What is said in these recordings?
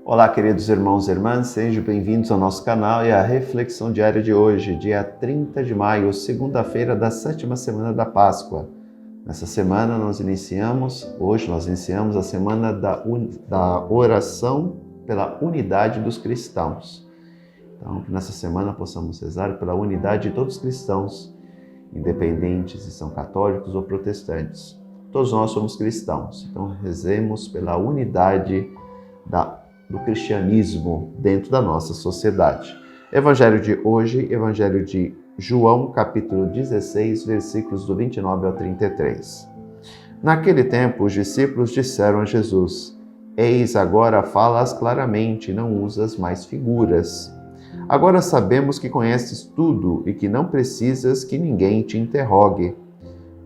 Olá, queridos irmãos e irmãs, sejam bem-vindos ao nosso canal e à reflexão diária de hoje, dia 30 de maio, segunda-feira da 7ª semana da Páscoa. Nessa semana hoje nós iniciamos a semana da oração pela unidade dos cristãos. Então, que nessa semana possamos rezar pela unidade de todos os cristãos, independentes se são católicos ou protestantes. Todos nós somos cristãos, então rezemos pela unidade do cristianismo dentro da nossa sociedade. Evangelho de hoje, Evangelho de João, capítulo 16, versículos do 29 ao 33. Naquele tempo, os discípulos disseram a Jesus: Eis, agora falas claramente, não usas mais figuras. Agora sabemos que conheces tudo e que não precisas que ninguém te interrogue.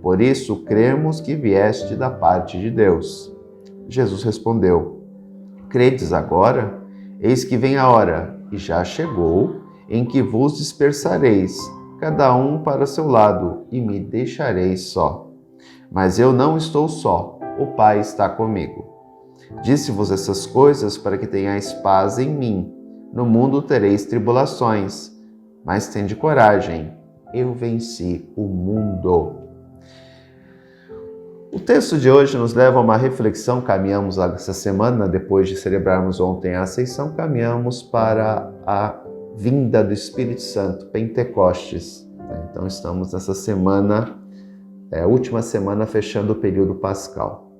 Por isso, cremos que vieste da parte de Deus. Jesus respondeu: Credes agora? Eis que vem a hora, e já chegou, em que vos dispersareis, cada um para seu lado, e me deixareis só. Mas eu não estou só, o Pai está comigo. Disse-vos essas coisas para que tenhais paz em mim. No mundo tereis tribulações, mas tende coragem, eu venci o mundo. O texto de hoje nos leva a uma reflexão. Caminhamos essa semana, depois de celebrarmos ontem a Ascensão, caminhamos para a vinda do Espírito Santo, Pentecostes. Então estamos nessa semana, a última semana fechando o período pascal.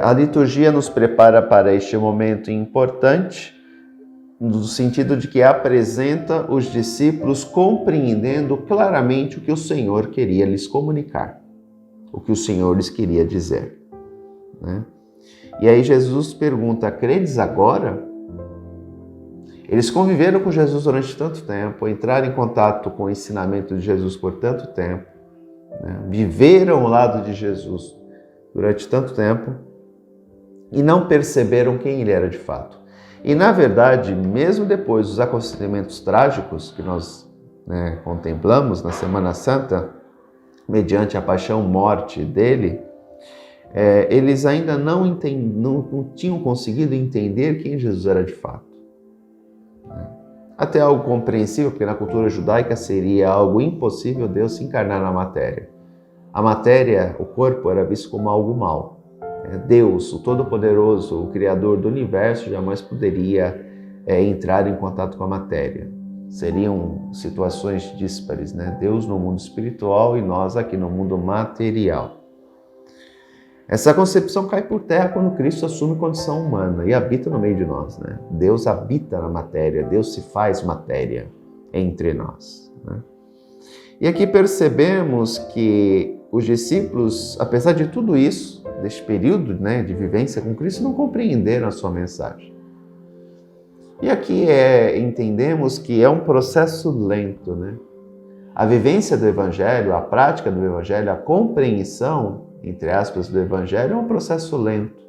A liturgia nos prepara para este momento importante, no sentido de que apresenta os discípulos compreendendo claramente o que o Senhor queria lhes comunicar, o que o Senhor lhes queria dizer, né? E aí Jesus pergunta: credes agora? Eles conviveram com Jesus durante tanto tempo, entraram em contato com o ensinamento de Jesus por tanto tempo, né? Viveram ao lado de Jesus durante tanto tempo e não perceberam quem ele era de fato. E na verdade, mesmo depois dos acontecimentos trágicos que nós contemplamos na Semana Santa, mediante a paixão e morte dele, eles ainda não tinham conseguido entender quem Jesus era de fato. Até algo compreensível, porque na cultura judaica seria algo impossível Deus se encarnar na matéria. A matéria, o corpo, era visto como algo mau. Deus, o Todo-Poderoso, o Criador do Universo, jamais poderia entrar em contato com a matéria. Seriam situações díspares, né? Deus no mundo espiritual e nós aqui no mundo material. Essa concepção cai por terra quando Cristo assume condição humana e habita no meio de nós, né? Deus habita na matéria, Deus se faz matéria entre nós, né? E aqui percebemos que os discípulos, apesar de tudo isso, deste período, de vivência com Cristo, não compreenderam a sua mensagem. E aqui entendemos que é um processo lento, né? A vivência do Evangelho, a prática do Evangelho, a compreensão, entre aspas, do Evangelho é um processo lento.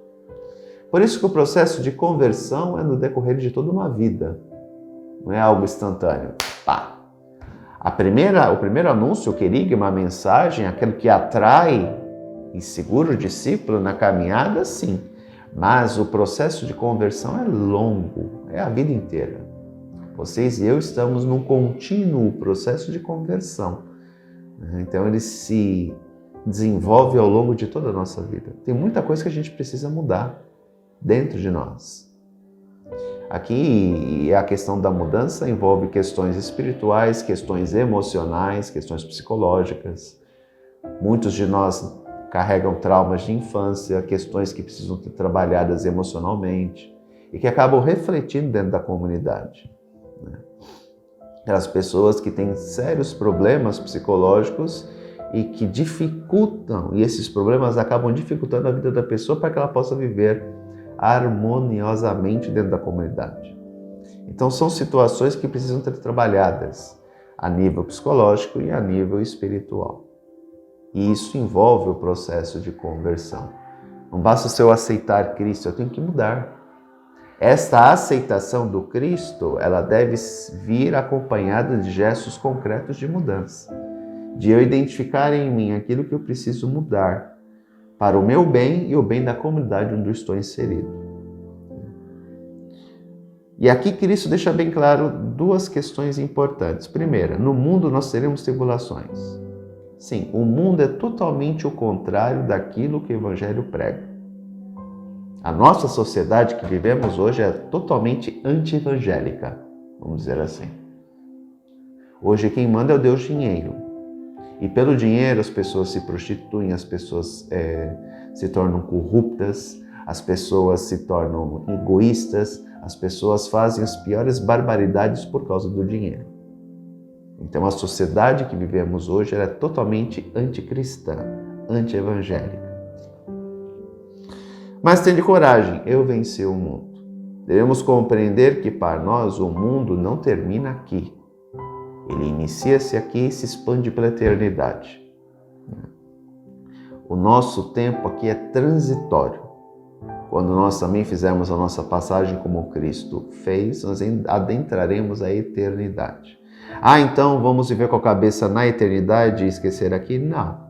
Por isso que o processo de conversão é no decorrer de toda uma vida. Não é algo instantâneo. Pá! O primeiro anúncio, o querigma, a mensagem, aquele que atrai e segura o discípulo na caminhada, sim. Mas o processo de conversão é longo, é a vida inteira. Vocês e eu estamos num contínuo processo de conversão. Então ele se desenvolve ao longo de toda a nossa vida. Tem muita coisa que a gente precisa mudar dentro de nós. Aqui a questão da mudança envolve questões espirituais, questões emocionais, questões psicológicas. Muitos de nós carregam traumas de infância, questões que precisam ser trabalhadas emocionalmente e que acabam refletindo dentro da comunidade, né? Aquelas pessoas que têm sérios problemas psicológicos e que dificultam, e esses problemas acabam dificultando a vida da pessoa para que ela possa viver harmoniosamente dentro da comunidade. Então são situações que precisam ser trabalhadas a nível psicológico e a nível espiritual. E isso envolve o processo de conversão. Não basta se eu aceitar Cristo, eu tenho que mudar. Esta aceitação do Cristo, ela deve vir acompanhada de gestos concretos de mudança. De eu identificar em mim aquilo que eu preciso mudar para o meu bem e o bem da comunidade onde eu estou inserido. E aqui Cristo deixa bem claro duas questões importantes. Primeira, no mundo nós teremos tribulações. Sim, o mundo é totalmente o contrário daquilo que o Evangelho prega. A nossa sociedade que vivemos hoje é totalmente anti-evangélica, vamos dizer assim. Hoje quem manda é o Deus dinheiro. E pelo dinheiro as pessoas se prostituem, as pessoas se tornam corruptas, as pessoas se tornam egoístas, as pessoas fazem as piores barbaridades por causa do dinheiro. Então a sociedade que vivemos hoje é totalmente anticristã, anti-evangélica. Mas tende coragem, eu venci o mundo. Devemos compreender que para nós o mundo não termina aqui. Ele inicia-se aqui e se expande pela eternidade. O nosso tempo aqui é transitório. Quando nós também fizermos a nossa passagem como Cristo fez, nós adentraremos a eternidade. Então vamos viver com a cabeça na eternidade e esquecer aqui? Não.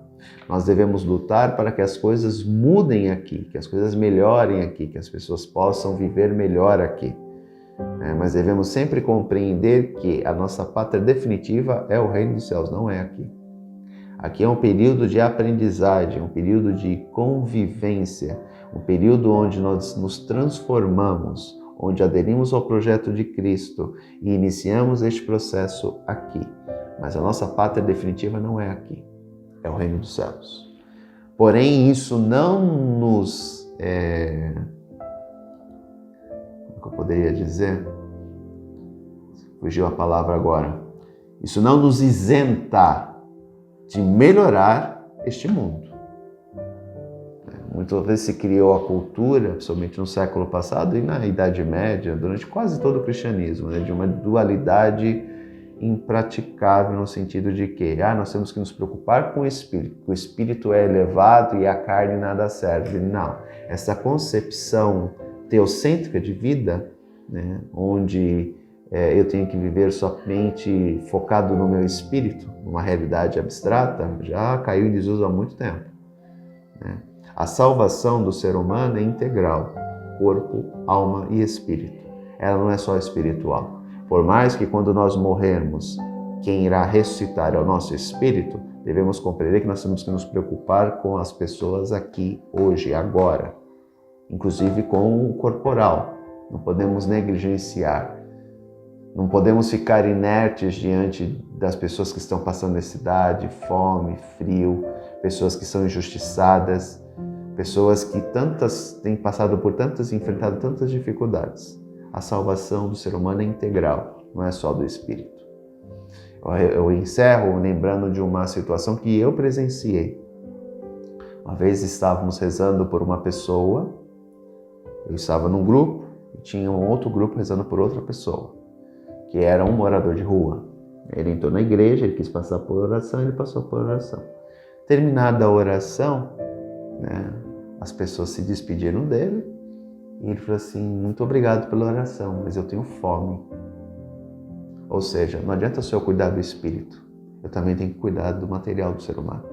Nós devemos lutar para que as coisas mudem aqui, que as coisas melhorem aqui, que as pessoas possam viver melhor aqui. Mas devemos sempre compreender que a nossa pátria definitiva é o reino dos céus, não é aqui. Aqui é um período de aprendizagem, um período de convivência, um período onde nós nos transformamos, onde aderimos ao projeto de Cristo e iniciamos este processo aqui. Mas a nossa pátria definitiva não é aqui, é o reino dos céus. Porém, isso não nos... Como eu poderia dizer? Fugiu a palavra agora. Isso não nos isenta de melhorar este mundo. Muitas vezes se criou a cultura, principalmente no século passado e na Idade Média, durante quase todo o cristianismo, de uma dualidade impraticável no sentido de que nós temos que nos preocupar com o espírito é elevado e a carne nada serve. Não, essa concepção teocêntrica de vida, onde eu tenho que viver somente focado no meu espírito, numa realidade abstrata, já caiu em desuso há muito tempo. A salvação do ser humano é integral, corpo, alma e espírito. Ela não é só espiritual. Por mais que quando nós morrermos, quem irá ressuscitar é o nosso espírito, devemos compreender que nós temos que nos preocupar com as pessoas aqui, hoje, agora. Inclusive com o corporal. Não podemos negligenciar. Não podemos ficar inertes diante das pessoas que estão passando necessidade, fome, frio, pessoas que são injustiçadas, pessoas que têm passado por enfrentado tantas dificuldades. A salvação do ser humano é integral, não é só do espírito. Eu encerro lembrando de uma situação que eu presenciei. Uma vez estávamos rezando por uma pessoa, eu estava num grupo e tinha um outro grupo rezando por outra pessoa, que era um morador de rua. Ele entrou na igreja, ele quis passar por oração, ele passou por oração. Terminada a oração, as pessoas se despediram dele e ele falou assim: muito obrigado pela oração, mas eu tenho fome. Ou seja, não adianta só eu cuidar do espírito, eu também tenho que cuidar do material do ser humano.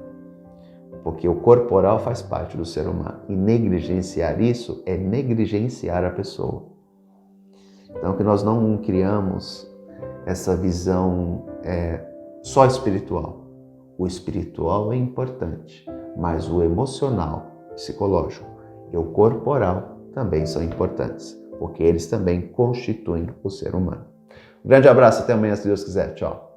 Porque o corporal faz parte do ser humano e negligenciar isso é negligenciar a pessoa. Então que nós não criamos essa visão só espiritual. O espiritual é importante, mas o emocional, psicológico e o corporal também são importantes, porque eles também constituem o ser humano. Um grande abraço, até amanhã, se Deus quiser. Tchau.